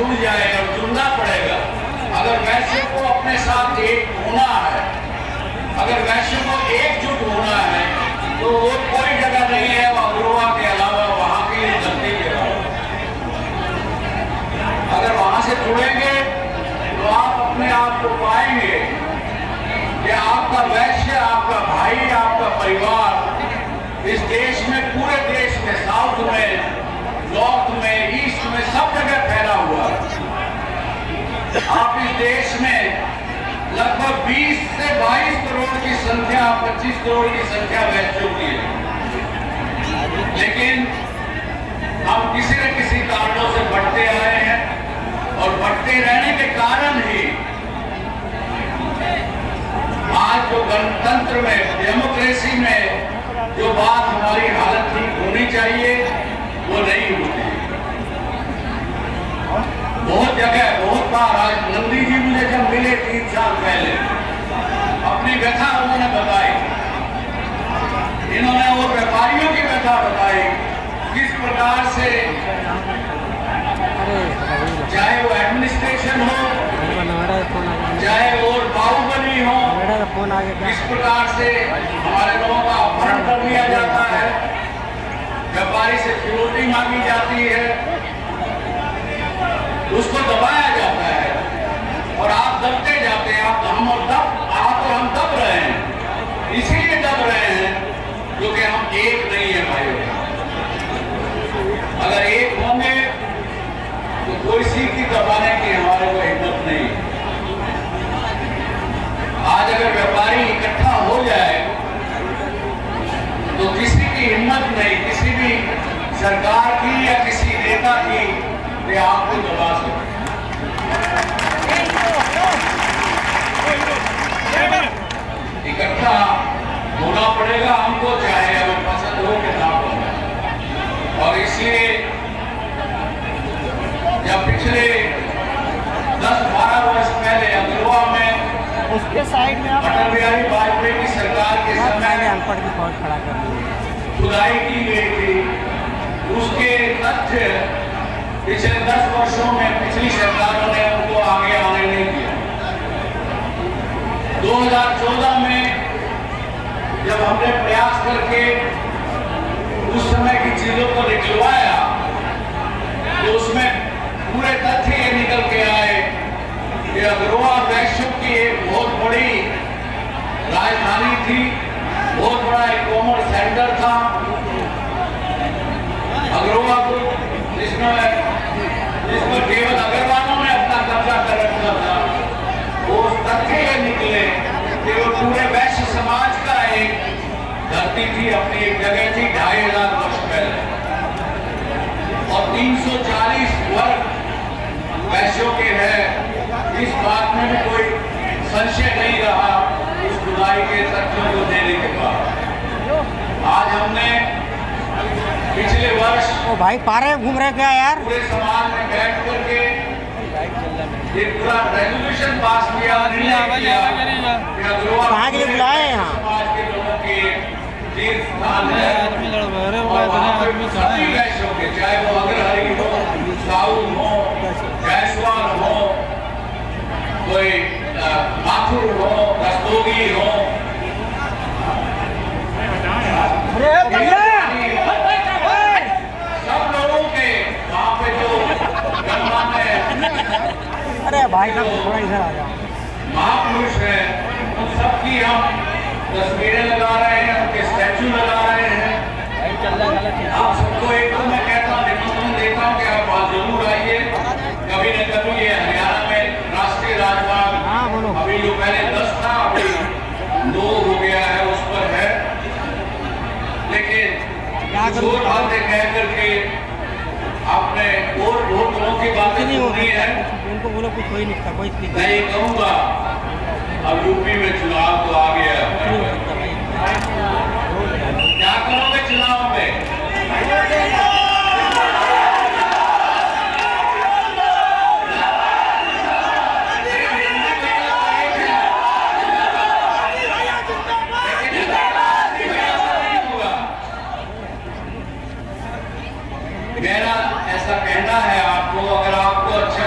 जुड़ जाए और जुड़ना पड़ेगा। अगर वैश्य को अपने साथ एक होना है, अगर वैश्य को एकजुट होना है, तो वो कोई जगह नहीं है अग्रवा के अलावा, वहां की धरती के अलावा। अगर वहां से जुड़ेंगे तो आप अपने आप को पाएंगे कि आपका वैश्य, आपका भाई, आपका परिवार इस देश में, पूरे देश में, साउथ में, नॉर्थ में, ईस्ट में, सब जगह फैला हुआ है। आप इस देश में लगभग 20 से 22 करोड़ की संख्या, 25 करोड़ की संख्या वैश्यों की है, लेकिन हम किसी न किसी कारणों से बढ़ते आए हैं और बढ़ते रहने के कारण ही आज जो गणतंत्र में, डेमोक्रेसी में जो बात हमारी हालत ठीक होनी चाहिए वो नहीं होती। बहुत जगह, बहुत बार, आज नंदी जी मुझे जब मिले 3 साल पहले, अपनी व्यथा उन्होंने बताई, इन्होंने और व्यापारियों की व्यथा बताई, किस प्रकार से चाहे वो एडमिनिस्ट्रेशन हो, चाहे वो बाहुबली हो, किस प्रकार से हमारे लोगों का अपहरण कर लिया जाता है, व्यापारी से फिरौती मांगी जाती है, उसको दबाया जाता है और आप दबते जाते हैं। आप हम दब रहे हैं, इसीलिए दब रहे हैं क्योंकि हम एक नहीं है भाइयों। अगर एक होंगे तो कोई सीखी दबाने की हमारे को हिम्मत नहीं। आज अगर व्यापारी इकट्ठा हो जाए तो किसी की हिम्मत नहीं, किसी भी सरकार की या किसी नेता की, वे आपको दबा सकते। इकट्ठा होना पड़ेगा हमको, चाहे हमें पसंद हो कि ना हो। और इसलिए जब पिछले 10-12 वर्ष पहले अग्रवा में उसके साइड में अटल बिहारी वाजपेयी की सरकार के समय अनपढ़ की फौज खड़ा कर दी, खुदाई की गई थी, उसके तथ्य पिछले 10 वर्षों में पिछली सरकारों ने उनको आगे आने नहीं दिया। 2014 में जब हमने प्रयास करके उस समय की चीजों को निकलवाया तो उसमें पूरे तथ्य ये निकल के आए कि अग्रवा वैश्यों की एक बहुत बड़ी राजधानी थी, बहुत बड़ा एक कॉमर्स सेंटर था अग्रवा को, जिसमें केवल अग्रवालों ने अपना कब्जा कर रखा था। वो तथ्य ये निकले कि वो पूरे वैश्य समाज का एक धरती थी, अपनी एक जगह थी 2500 वर्ष पहले, और 340 वर्ग वैश्यों के हैं। इस बात में भी कोई संशय नहीं रहा उस खुदाई के तथ्यों को देने के बाद। आज हमने पिछले वर्ष ओ भाई पारे घूम रहे क्या यार, पूरे समाज में बैठ करके ये पूरा रेजोल्यूशन पास किया, कहाँ के लिए बुलाए हैं यहाँ? समाज के लोगों के तीर्थ स्थान है और वहाँ पे सभी वैश्यों के, चाहे वो अग्रहरि हो, साहू हो, जायसवाल हो, कोई माथुर हो, रस्तोगी हो, सब लोगों के वहाँ पे जो गंगा में, अरे भाई साहब थोड़ा इधर आ जाओ, महापुरुष है, उन सबकी हम तस्वीरें लगा रहे हैं, उनके स्टैचू लगा रहे हैं। आप सबको एक तो मैं कहता हूँ, निमंत्रण देता हूँ कि आप आज जरूर आइए। कभी न कभी ये हरियाणा में राष्ट्रीय राजमार्ग अभी जो पहले 10 था अभी 2 हो गया है, उस पर है, लेकिन जोर बातें कह करके आपने और बहुत लोगों की बातें सुनी है। उनको बोलो कुछ हो ही नहीं सकता, कोई नहीं कहूँगा, अब यूपी में चुनाव तो आ गया, क्या करोगे चुनाव में? मेरा ऐसा कहना है आपको, अगर आपको अच्छा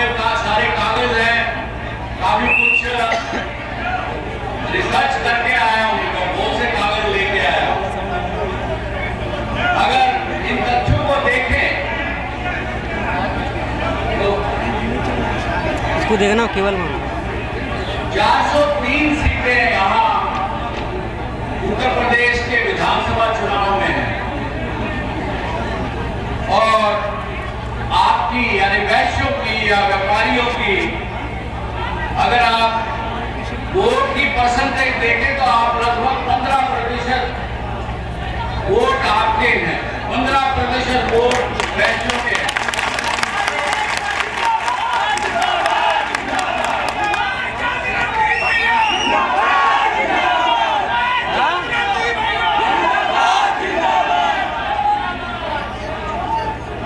मेरे पास सारे कागज हैं, काफी कुछ रिसर्च करके आया हूं, तो बहुत से कागज लेके आया हूं। अगर इन तथ्यों को देखें तो इसको देखना केवल में 403 सीटें यहाँ उत्तर प्रदेश के विधानसभा चुनाव में हैं और आपकी यानी वैश्यों की या व्यापारियों की अगर आप वोट की परसेंटेज देखें तो आप लगभग 15% वोट आपके हैं, 15% वोट वैश्यों के हैं।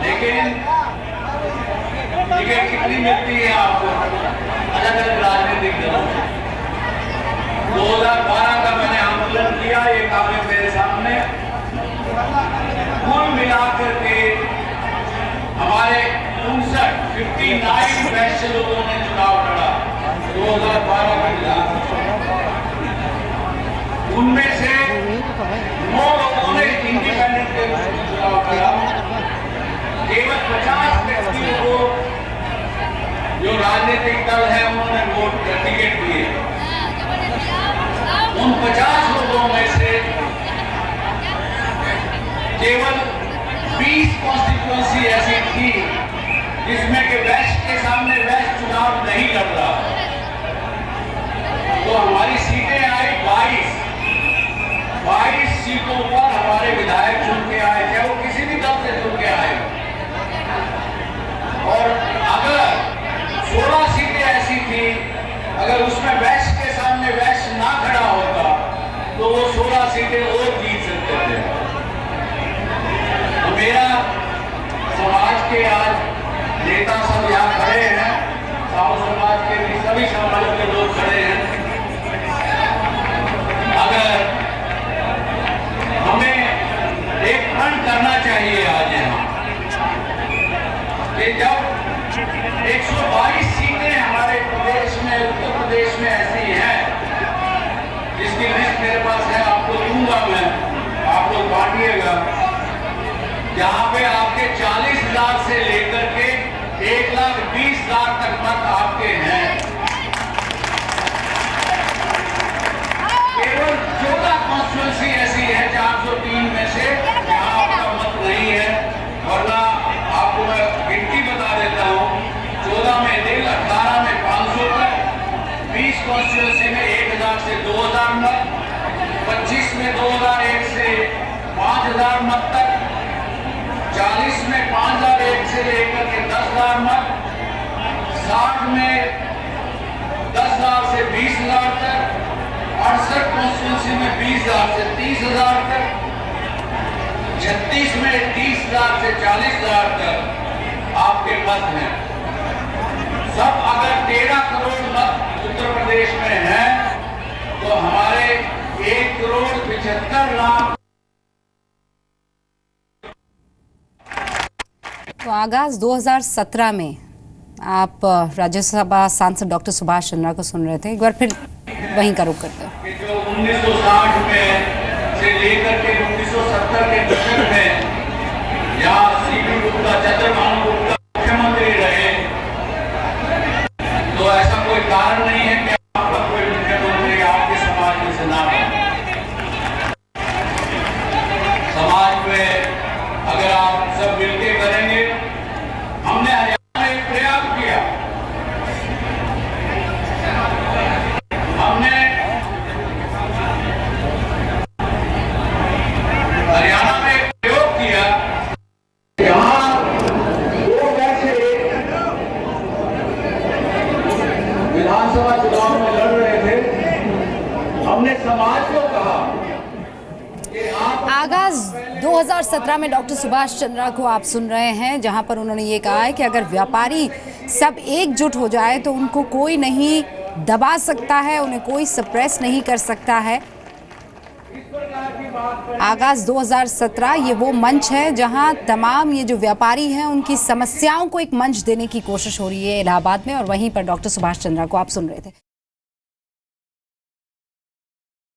लेकिन टिकट कितनी मिलती है आपको अलग अलग राजनीतिक दलों से? 2012 का मैंने आंदोलन किया, ये कागज मेरे सामने, कुल मिलाकर के हमारे 59 वैश्य लोगों ने चुनाव लड़ा 2012 का मिलाकर। उनमें से 9 लोगों ने इंडिपेंडेंट के रूप में चुनाव लड़ा। केवल 50 व्यक्तियों को जो राजनीतिक दल है उन्होंने वोट टिकट दिए। उन 50 लोगों में से केवल 20 कॉन्स्टिट्यूएंसी ऐसी थी जिसमें कि वैश्य के सामने वैश्य चुनाव नहीं लड़ रहा। तो हमारी सीटें आई 22 सीटों पर हमारे विधायक चुन के आए, चाहे वो किसी भी दल से चुन के आए। और अगर 16 सीटें ऐसी थी, अगर उसमें वैश्य के सामने वैश्य ना खड़ा होता तो वो 16 सीटें और जीत सकते थे। तो मेरा समाज के आज नेता सब यहाँ खड़े हैं, साहू समाज के भी सभी समाज के लोग खड़े हैं। अगर हमें एक प्रण करना चाहिए आज यहाँ कि जब 122 सीटें हमारे प्रदेश में, उत्तर प्रदेश में ऐसी हैं जिसकी लिस्ट मेरे पास है, आपको दूंगा मैं, आप लोग बांटिएगा, जहां पे आपके 40,000 से लेकर के 1,20,000 तक मत आपके हैं। केवल 14 कॉन्स्टिट्यूएंसी ऐसी है 403 में से जहां आपका मत नहीं है, वरना आपको मैं गिनती बता देता हूं। 14 में 1,000, 18 में 500 तक, 20 कॉन्स्टिट्यूएंसी में 1,000 से 2,000 मत, 25 में 2,001 से 5,000 मत तक, 40 में 5,001 से लेकर के 10,000 मत, 60 में 10,000 से 20,000 तक, 68 कॉन्स्टिट्यूएंसी में 20,000 से 30,000 तक, 36 में 30,000 से 40,000 तक आपके मत हैं। सब अगर 13 करोड़ मत उत्तर प्रदेश में हैं तो हमारे 1,75,00,000। तो आगाज 2017 में आप राज्यसभा सांसद डॉक्टर सुभाष चंद्रा को सुन रहे थे, एक बार फिर वहीं का रुख करते हैं। जो 1960 में से लेकर के 1970 के दशक में यहाँ सीपी गुप्ता, चंद्रभानु गुप्ता मुख्यमंत्री रहे, तो ऐसा कोई कारण नहीं है कि आपका कोई मुख्यमंत्री आपके समाज में से ना बने। समाज में अगर आप सब मिलके करेंगे, हमने हरियाणा में एक प्रयास किया, हमने हरियाणा में एक प्रयोग किया, जहां वो कैसे विधानसभा चुनाव में लड़ रहे थे। हमने समाज को कहा कि आप आगाज 2017 में डॉक्टर सुभाष चंद्रा को आप सुन रहे हैं, जहां पर उन्होंने ये कहा है कि अगर व्यापारी सब एकजुट हो जाए तो उनको कोई नहीं दबा सकता है, उन्हें कोई सप्रेस नहीं कर सकता है। आगाज 2017 ये वो मंच है जहां तमाम ये जो व्यापारी हैं उनकी समस्याओं को एक मंच देने की कोशिश हो रही है इलाहाबाद में, और वहीं पर डॉक्टर सुभाष चंद्रा को आप सुन रहे थे।